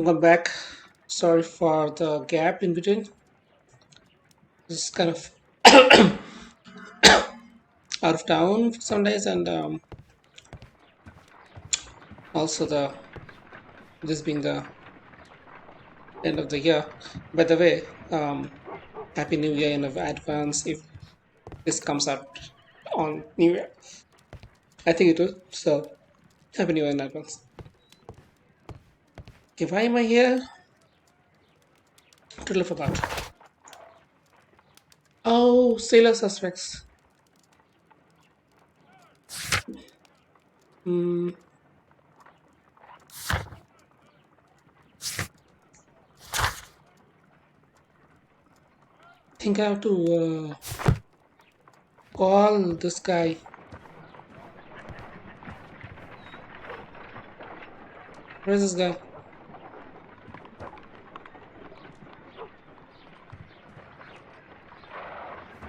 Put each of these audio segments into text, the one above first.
Welcome back. Sorry for the gap in between. This is kind of out of town for some days, and also the this being the end of the year. By the way, Happy New Year in advance if this comes out on New Year. I think it will. So Happy New Year in advance. Okay, why am I here? Totally forgot. Oh, sailor suspects. Hmm. Think I have to call this guy. Where's this guy?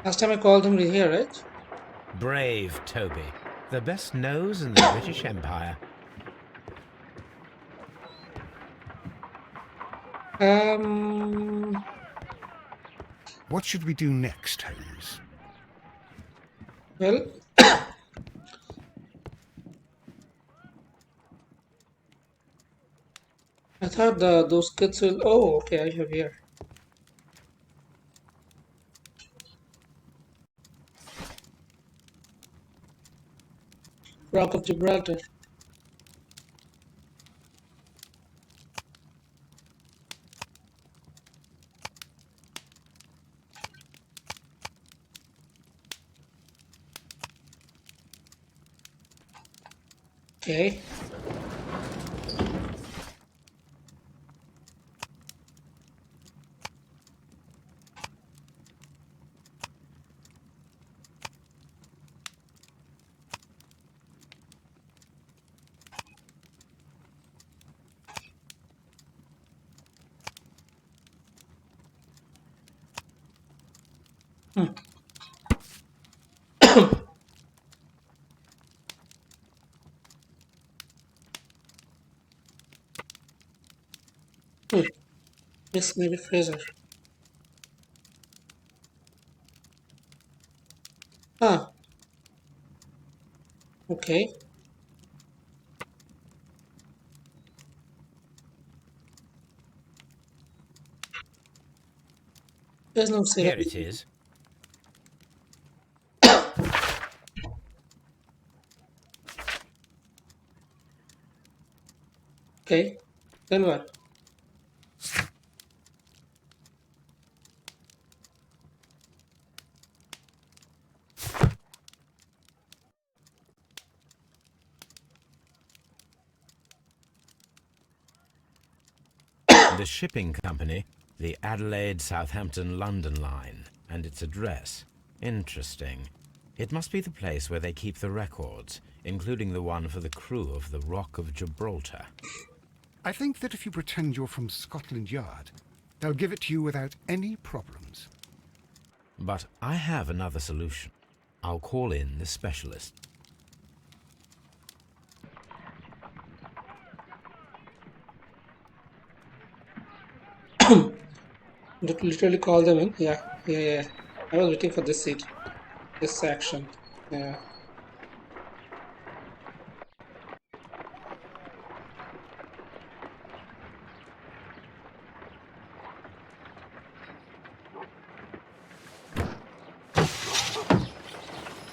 Last time I called him here, right? Brave Toby, the best nose in the British Empire. Um. What should we do next, Holmes? Well, I thought those kids will. Oh, okay, I have here. Rock of Gibraltar. Okay. Hmm. Hmm. This maybe Fraser. Ah, okay. There's no sailor. Here it is. Okay. Then what? The shipping company, the Adelaide, Southampton, London line, and its address. Interesting. It must be the place where they keep the records, including the one for the crew of the Rock of Gibraltar. I think that if you pretend you're from Scotland Yard, they'll give it to you without any problems. But I have another solution. I'll call in the specialist. Literally call them in. Yeah, yeah, yeah. I was waiting for this seat, this action. Yeah.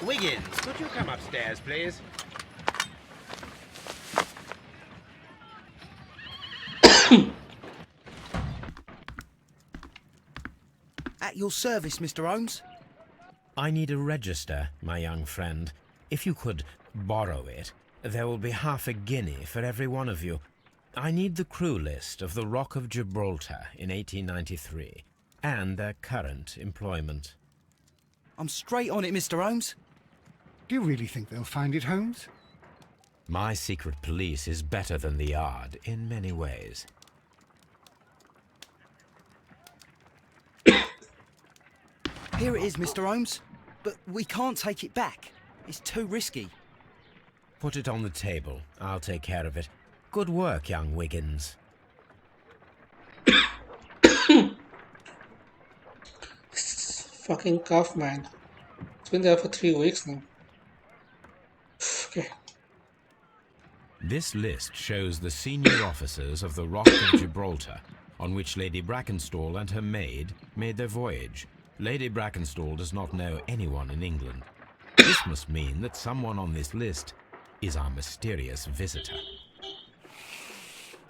Wiggins, could you come upstairs, please? At your service, Mr. Holmes. I need a register, my young friend. If you could borrow it, there will be half a guinea for every one of you. I need the crew list of the Rock of Gibraltar in 1893 and their current employment. I'm straight on it, Mr. Holmes. Do you really think they'll find it, Holmes? My secret police is better than the Yard in many ways. Here it is, Mr. Holmes. But we can't take it back. It's too risky. Put it on the table. I'll take care of it. Good work, young Wiggins. Fucking cough, man. It's been there for 3 weeks now. Okay. This list shows the senior officers of the Rock of Gibraltar, on which Lady Brackenstall and her maid made their voyage. Lady Brackenstall does not know anyone in England. This must mean that someone on this list is our mysterious visitor.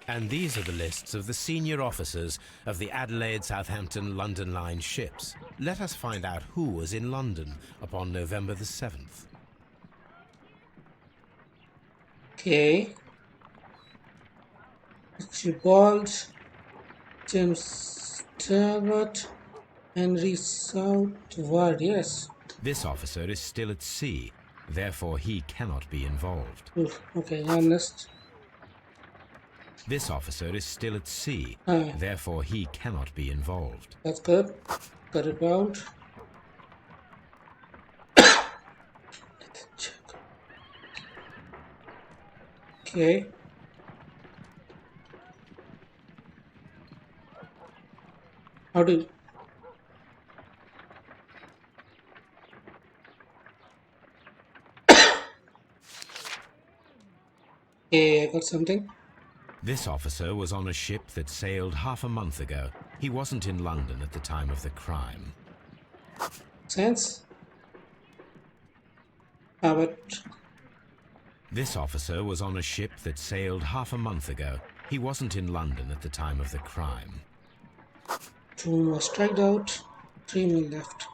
And these are the lists of the senior officers of the Adelaide, Southampton, London Line ships. Let us find out who was in London upon November the 7th. Okay. Archibald, James Stewart, Henry Southward, yes. This officer is still at sea, therefore he cannot be involved. Oof, okay, honest. This officer is still at sea, Ah, therefore he cannot be involved. that's good. Got it out. Check. Okay. How do Okay, I got something. This officer was on a ship that sailed half a month ago. He wasn't in London at the time of the crime. Sense? Ah, but This officer was on a ship that sailed half a month ago. He wasn't in London at the time of the crime. 2 was striked out. 3 men left.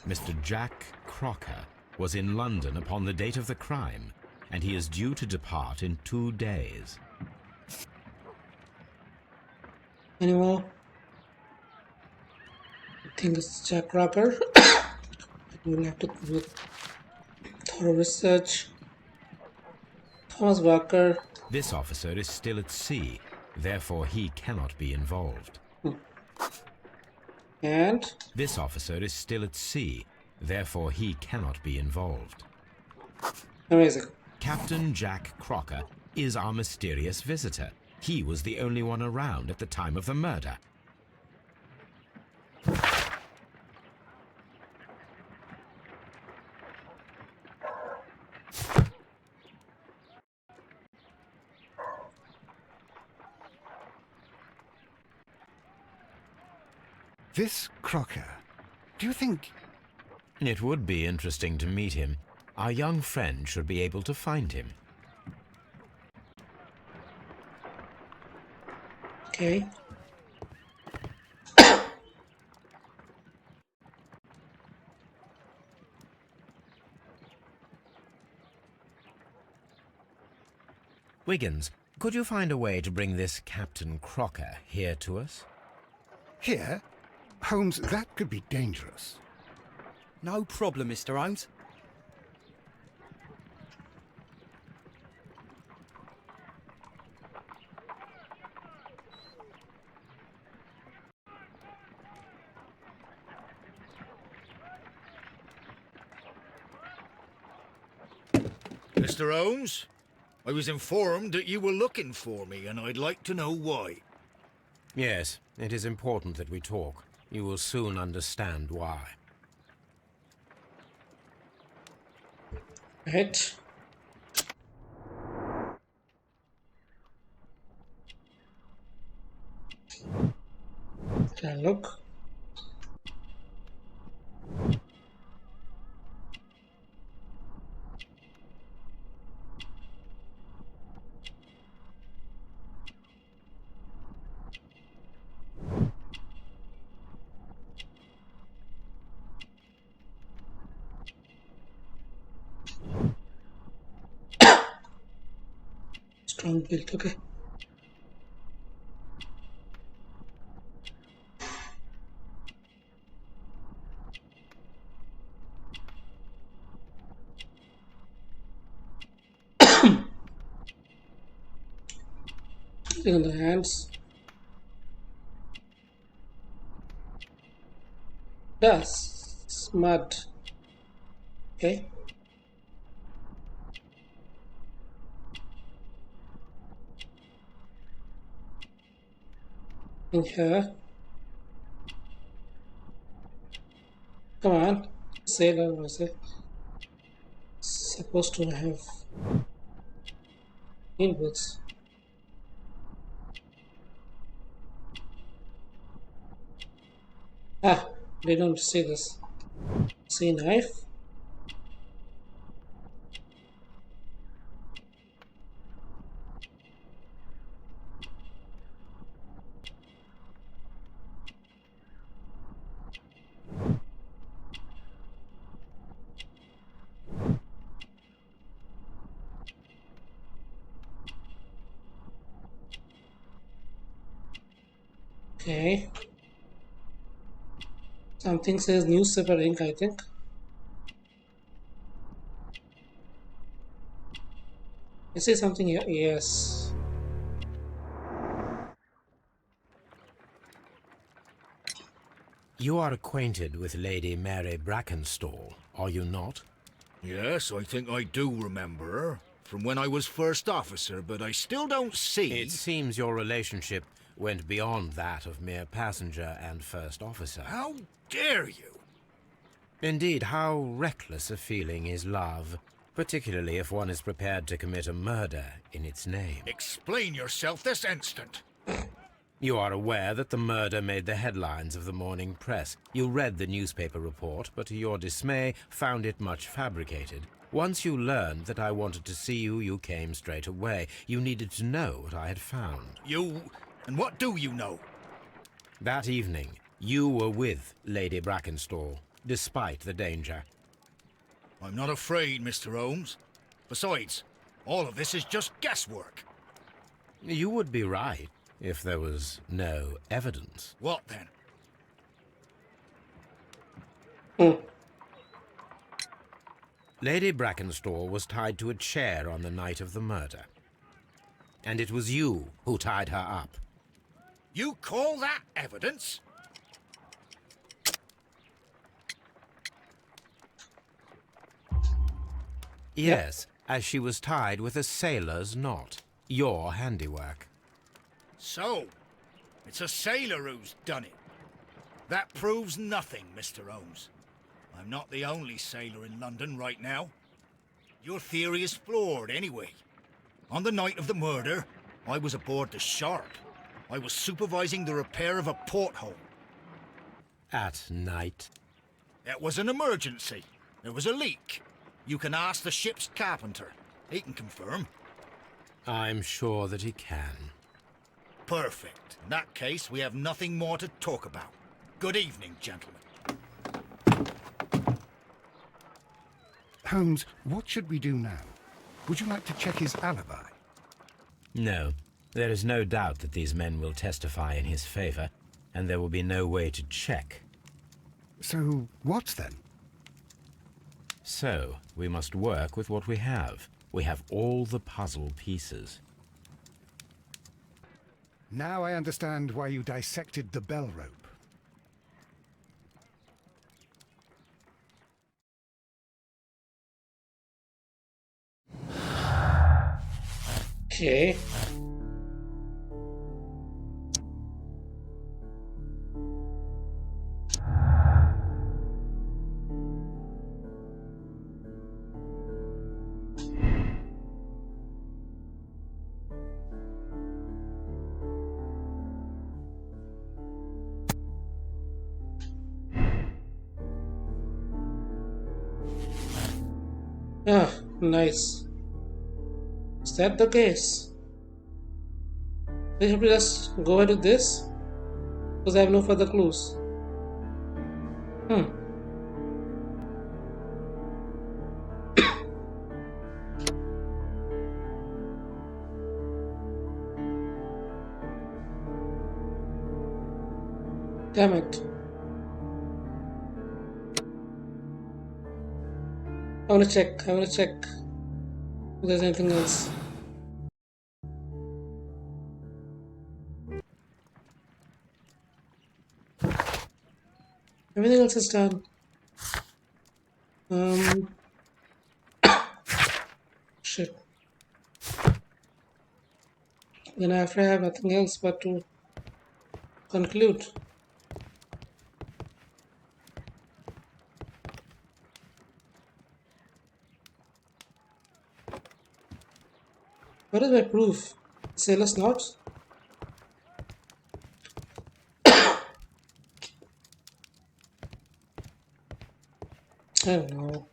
Mr. Jack Crocker was in London upon the date of the crime, and he is due to depart in 2 days. Any more? I think it's Jack Rocker. We'll have to do thorough research. Thomas Walker. This officer is still at sea, therefore he cannot be involved. And This officer is still at sea, therefore he cannot be involved. amazing. Captain Jack Crocker is our mysterious visitor. He was the only one around at the time of the murder. This Crocker, do you think... It would be interesting to meet him. Our young friend should be able to find him. Okay. Wiggins, could you find a way to bring this Captain Crocker here to us? Here? Holmes, that could be dangerous. No problem, Mr. Holmes. Mr. Holmes, I was informed that you were looking for me, and I'd like to know why. Yes, it is important that we talk. You will soon understand why. Right. Sherlock. Strong build, okay. In the hands. That's mud. Okay. in here. Come on. Sailor was it supposed to have inputs? Ah, they don't see this. See knife? Okay. Something says newspaper ink, I think. I see something here. Yes. You are acquainted with Lady Mary Brackenstall, are you not? Yes, I think I do remember her. From when I was first officer, but I still don't see... It seems your relationship went beyond that of mere passenger and first officer. How dare you? Indeed, how reckless a feeling is love, particularly if one is prepared to commit a murder in its name. Explain yourself this instant. You are aware that the murder made the headlines of the morning press. You read the newspaper report, but to your dismay, found it much fabricated. Once you learned that I wanted to see you, you came straight away. You needed to know what I had found. You... and what do you know? That evening, you were with Lady Brackenstall, despite the danger. I'm not afraid, Mr. Holmes. Besides, all of this is just guesswork. You would be right, if there was no evidence. What then? Lady Brackenstall was tied to a chair on the night of the murder. And it was you who tied her up. You call that evidence? Yes, as she was tied with a sailor's knot. Your handiwork. So, it's a sailor who's done it. That proves nothing, Mr. Holmes. I'm not the only sailor in London right now. Your theory is flawed anyway. On the night of the murder, I was aboard the Shark. I was supervising the repair of a porthole. At night? It was an emergency. There was a leak. You can ask the ship's carpenter. He can confirm. I'm sure that he can. Perfect. In that case, we have nothing more to talk about. Good evening, gentlemen. Holmes, what should we do now? Would you like to check his alibi? No, there is no doubt that these men will testify in his favor, and there will be no way to check. So, what then? So, we must work with what we have. We have all the puzzle pieces. Now I understand why you dissected the bell rope. Okay. Ah, nice. Is that the case? We have to just go ahead with this? Because I have no further clues. Damn it. I wanna check if there's anything else. Everything else is done. Shit. Then after I have nothing else but to conclude. What is my proof? Sailor's knots? I don't know.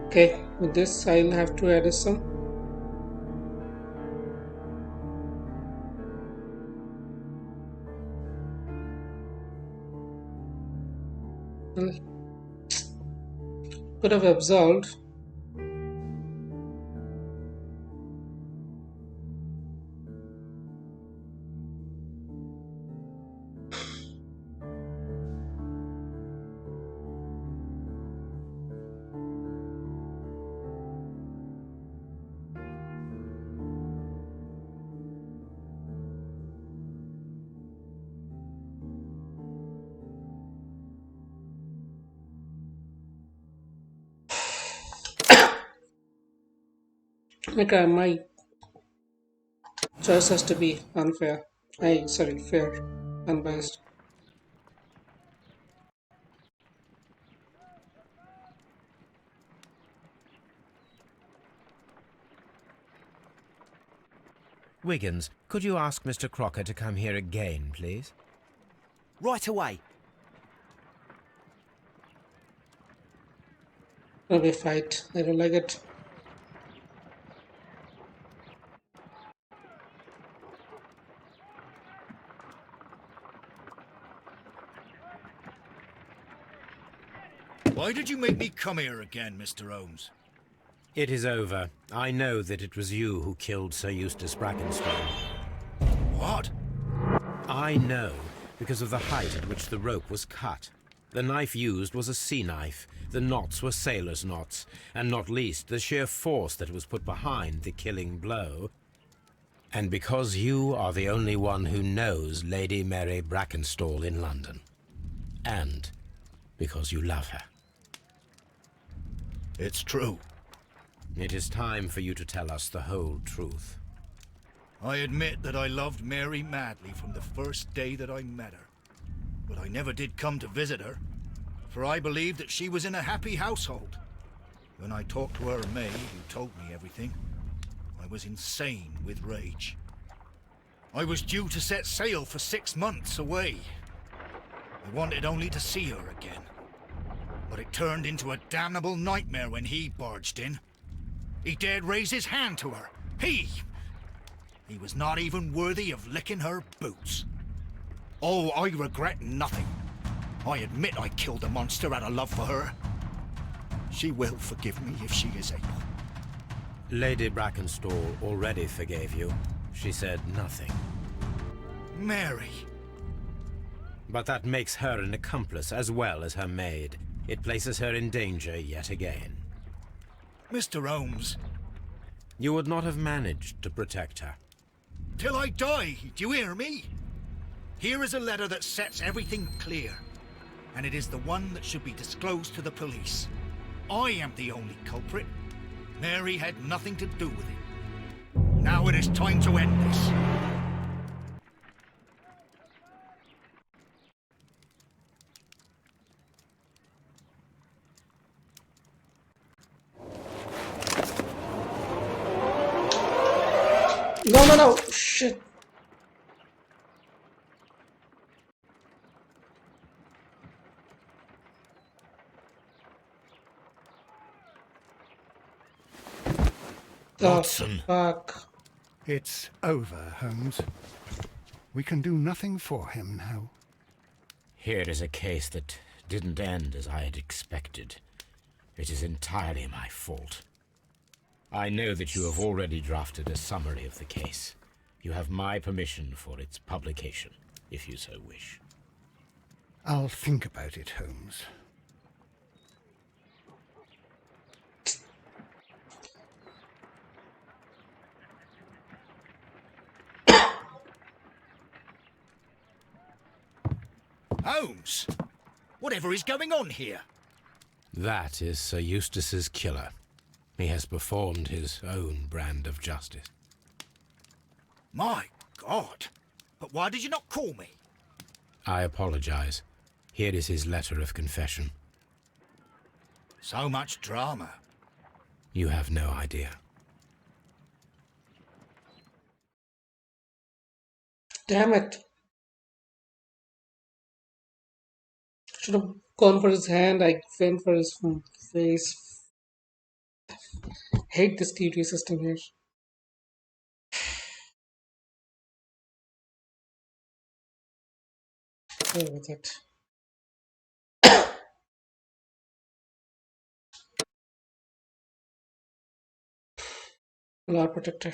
Okay, with this I'll have to add some. Well, could have absolved. Like my choice has to be unfair. Sorry, fair, unbiased. Wiggins, could you ask Mr. Crocker to come here again, please? Right away. It'll be a fight. I don't like it. Why did you make me come here again, Mr. Holmes? It is over. I know that it was you who killed Sir Eustace Brackenstone. What? I know because of the height at which the rope was cut. The knife used was a sea knife. The knots were sailor's knots, and not least the sheer force that was put behind the killing blow. And because you are the only one who knows Lady Mary Brackenstall in London. And because you love her. It's true. It is time for you to tell us the whole truth. I admit that I loved Mary madly from the first day that I met her. But I never did come to visit her, for I believed that she was in a happy household. When I talked to her maid, who told me everything, I was insane with rage. I was due to set sail for 6 months away. I wanted only to see her again. But it turned into a damnable nightmare when he barged in. He dared raise his hand to her. He was not even worthy of licking her boots. Oh, I regret nothing. I admit I killed the monster out of love for her. She will forgive me if she is able. Lady Brackenstall already forgave you. She said nothing. Mary. But that makes her an accomplice as well as her maid. It places her in danger yet again. Mr. Holmes. You would not have managed to protect her. Till I die, do you hear me? Here is a letter that sets everything clear. And it is the one that should be disclosed to the police. I am the only culprit. Mary had nothing to do with it. Now it is time to end this. No, no, no! Shit! The Watson. fuck? It's over, Holmes. We can do nothing for him now. Here is a case that didn't end as I had expected. It is entirely my fault. I know that you have already drafted a summary of the case. You have my permission for its publication, if you so wish. I'll think about it, Holmes. Holmes! Whatever is going on here? That is Sir Eustace's killer. He has performed his own brand of justice. My God! But why did you not call me? I apologize. Here is his letter of confession. So much drama. You have no idea. Damn it. Should have gone for his hand. I went for his face. Hate this QT system here. Go with it. Lord Protector.